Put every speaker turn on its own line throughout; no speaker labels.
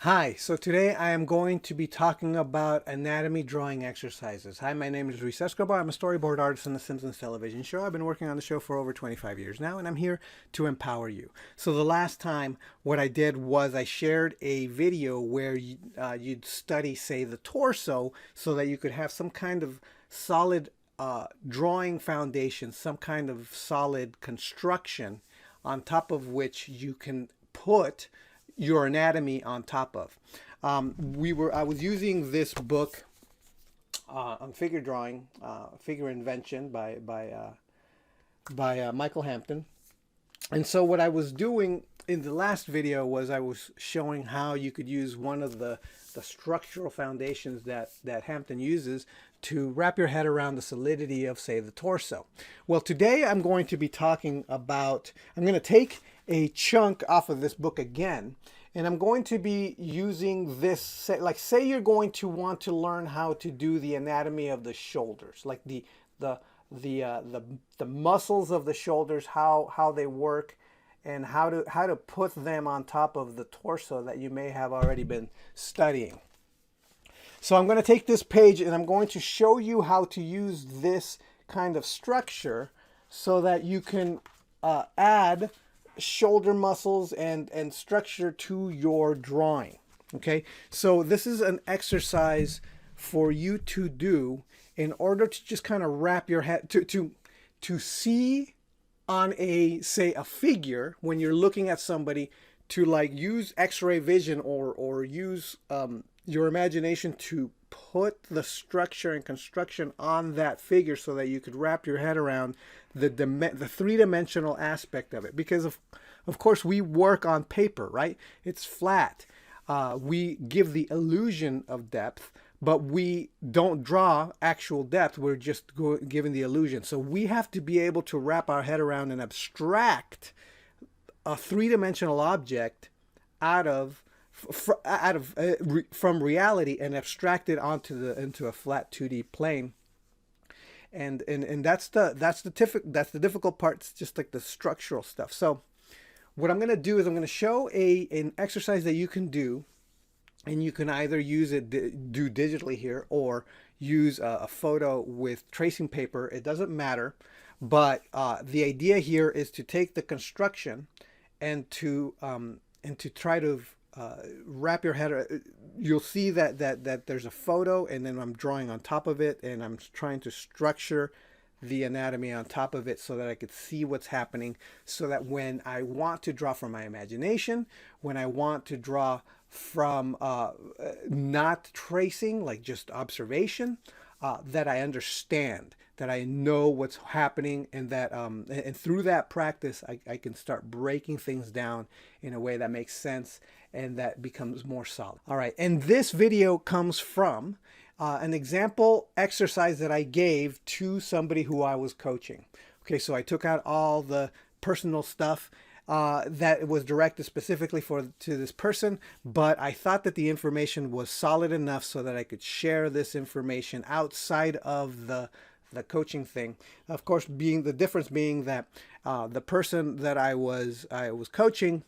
Hi, so today I am going to be talking about anatomy drawing exercises. Hi, my name is Escobar. I'm a storyboard artist on the Simpsons television show. I've been working on the show for over 25 years now, and I'm here to empower you. So the last time what I did was I shared a video where you'd study, say, the torso so that you could have some kind of solid drawing foundation, some kind of solid construction on top of which you can put your anatomy on top of. I was using this book on figure drawing, figure invention by Michael Hampton. And so what I was doing in the last video was I was showing how you could use one of the structural foundations that Hampton uses to wrap your head around the solidity of, say, the torso. Well, today I'm going to be talking about, I'm going to take a chunk off of this book again, and I'm going to be using this, say you're going to want to learn how to do the anatomy of the shoulders, like the muscles of the shoulders, how they work, and how to put them on top of the torso that you may have already been studying. So I'm going to take this page and I'm going to show you how to use this kind of structure so that you can add shoulder muscles and structure to your drawing. Okay, so this is an exercise for you to do in order to just kind of wrap your head to see on a, say, a figure when you're looking at somebody, to like use x-ray vision or use your imagination to put the structure and construction on that figure so that you could wrap your head around the three-dimensional aspect of it. Because of course we work on paper, right? It's flat. We give the illusion of depth, but we don't draw actual depth. We're just giving the illusion. So we have to be able to wrap our head around and abstract a three-dimensional object from reality and abstract it into a flat 2D plane. And that's the difficult part. It's just like the structural stuff. So what I'm going to do is I'm going to show an exercise that you can do, and you can either use it do digitally here or use a photo with tracing paper. It doesn't matter, but the idea here is to take the construction and to try to wrap your head. You'll see that there's a photo, and then I'm drawing on top of it, and I'm trying to structure the anatomy on top of it so that I could see what's happening, so that when I want to draw from my imagination, when I want to draw from not tracing, like just observation, that I understand, that I know what's happening, and that and through that practice I can start breaking things down in a way that makes sense and that becomes more solid. All right, and this video comes from an example exercise that I gave to somebody who I was coaching. Okay, so I took out all the personal stuff that was directed specifically to this person, but I thought that the information was solid enough so that I could share this information outside of the coaching thing. Of course, the difference being that the person that I was coaching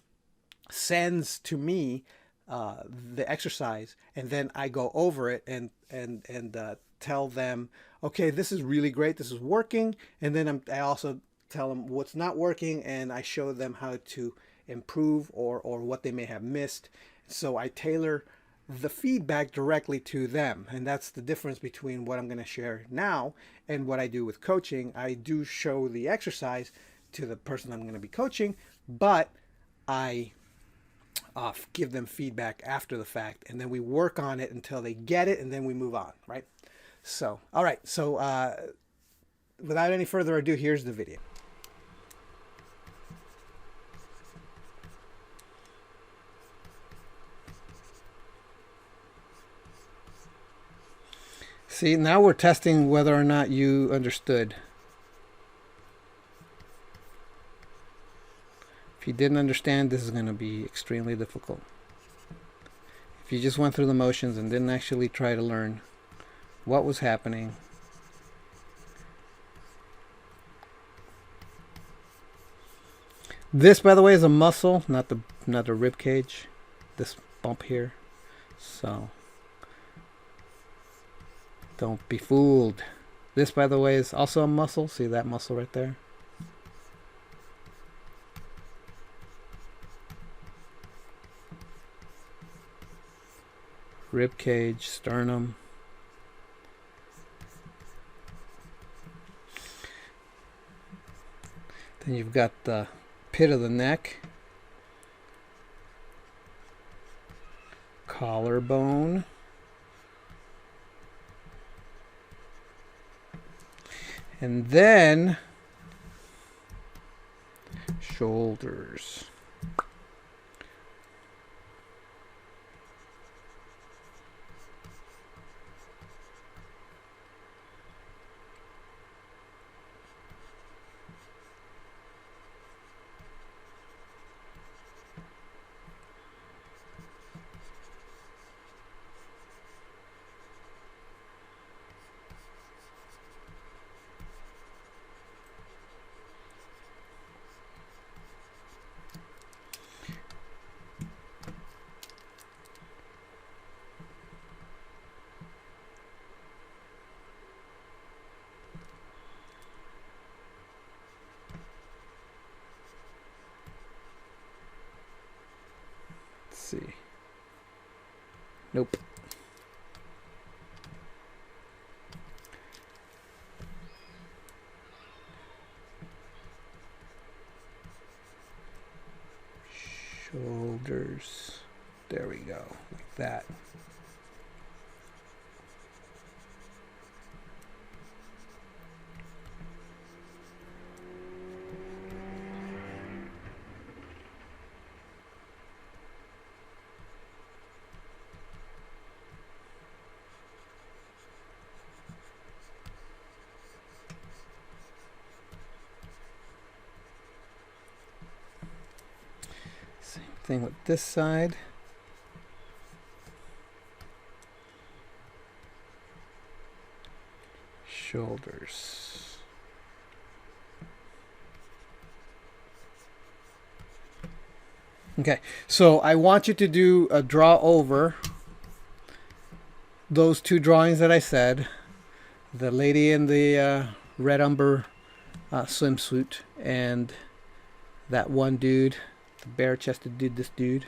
sends to me the exercise, and then I go over it and tell them, okay, this is really great, this is working, and then I also tell them what's not working, and I show them how to improve or what they may have missed. So I tailor the feedback directly to them, and that's the difference between what I'm going to share now and what I do with coaching. I do show the exercise to the person I'm going to be coaching, but I give them feedback after the fact, and then we work on it until they get it, and then we move on, right? So, all right, so without any further ado, here's the video. See, now we're testing whether or not you understood. If you didn't understand, this is going to be extremely difficult. If you just went through the motions and didn't actually try to learn what was happening, this, by the way, is a muscle, not the rib cage. This bump here, So don't be fooled. This, by the way, is also a muscle. See that muscle right there? Rib cage, sternum. Then you've got the pit of the neck, collarbone, and then shoulders. See. Nope. Shoulders. There we go. Like that. Same thing with this side. Shoulders. Okay, so I want you to do a draw over those two drawings that I said. The lady in the red umber swimsuit and that one dude, the bare-chested dude, this dude.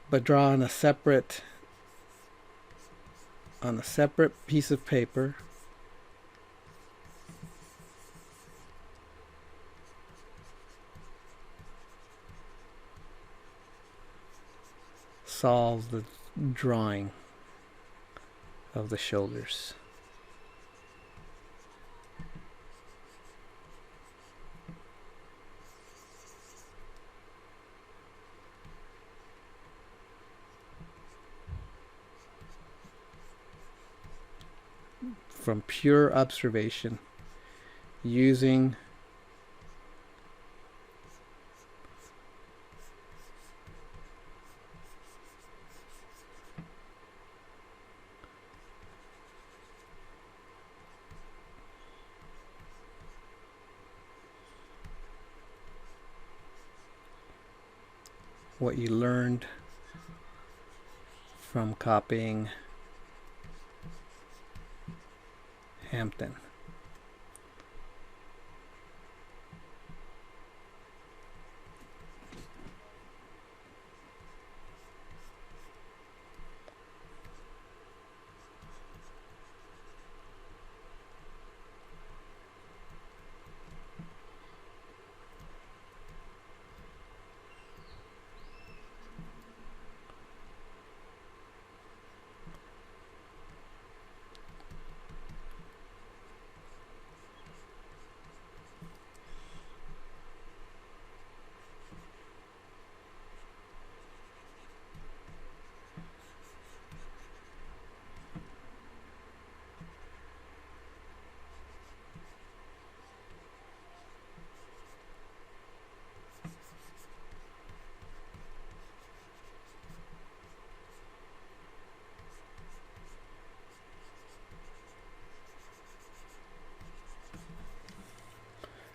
But draw on a separate piece of paper. Solve the drawing of the shoulders. From pure observation, using what you learned from copying Hampton.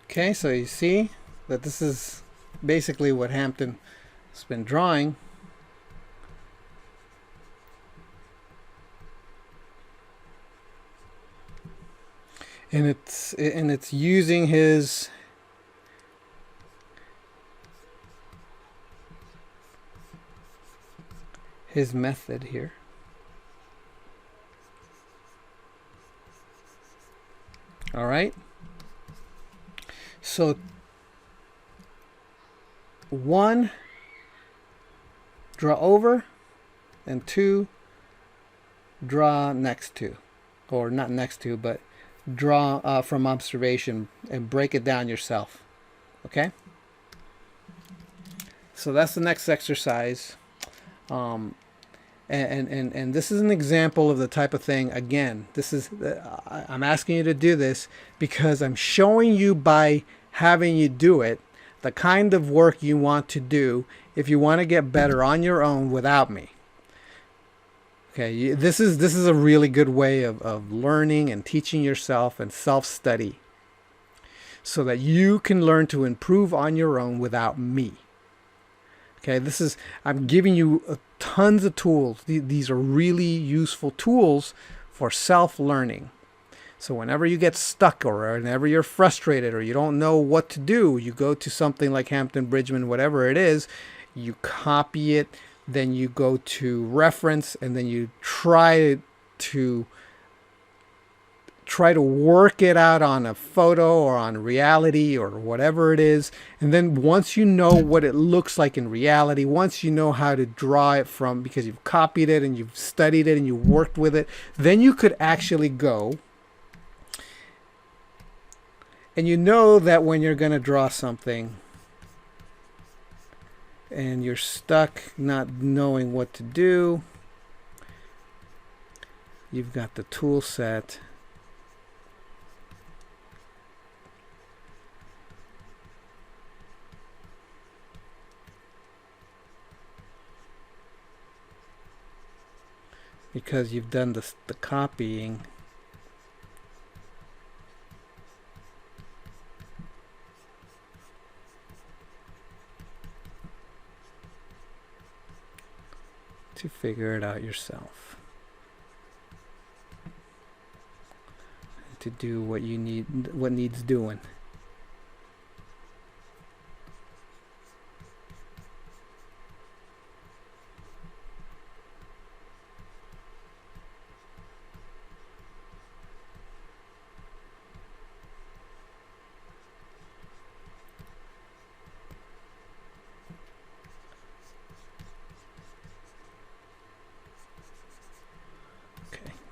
Okay, so you see that this is basically what Hampton has been drawing. and it's using his method here. All right. So 1, draw over, and 2, draw next to, or not next to, but draw from observation and break it down yourself. Okay? So that's the next exercise. And this is an example of the type of thing. Again, this is I'm asking you to do this because I'm showing you by having you do it the kind of work you want to do if you want to get better on your own without me. Okay, this is a really good way of learning and teaching yourself and self-study so that you can learn to improve on your own without me. Okay, I'm giving you tons of tools. These are really useful tools for self-learning. So whenever you get stuck or whenever you're frustrated or you don't know what to do, you go to something like Hampton Bridgman, whatever it is, you copy it, then you go to reference, and then you try to work it out on a photo or on reality or whatever it is. And then once you know what it looks like in reality, once you know how to draw it from, because you've copied it and you've studied it and you've worked with it, then you could actually go and you know that when you're going to draw something and you're stuck not knowing what to do, you've got the tool set because you've done the copying. To figure it out yourself. To do what you need, what needs doing.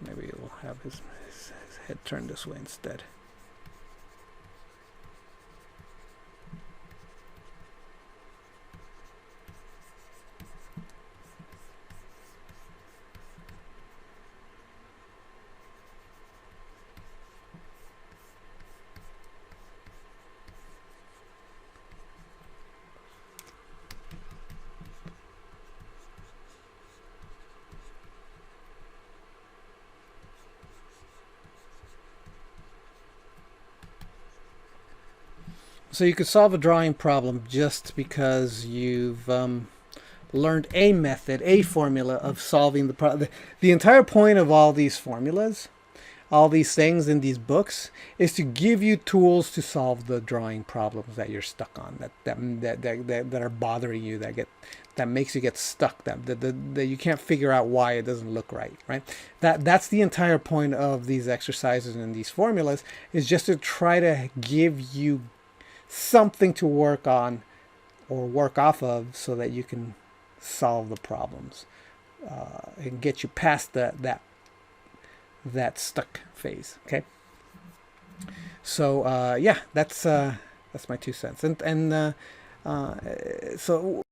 Maybe we'll have his head turned this way instead. So you could solve a drawing problem just because you've learned a method, a formula of solving the problem. The entire point of all these formulas, all these things in these books, is to give you tools to solve the drawing problems that you're stuck on, that are bothering you, that makes you get stuck, that you can't figure out why it doesn't look right, right? That's the entire point of these exercises and these formulas, is just to try to give you something to work on or work off of so that you can solve the problems and get you past that stuck phase. Okay, so yeah, that's my 2 cents. And so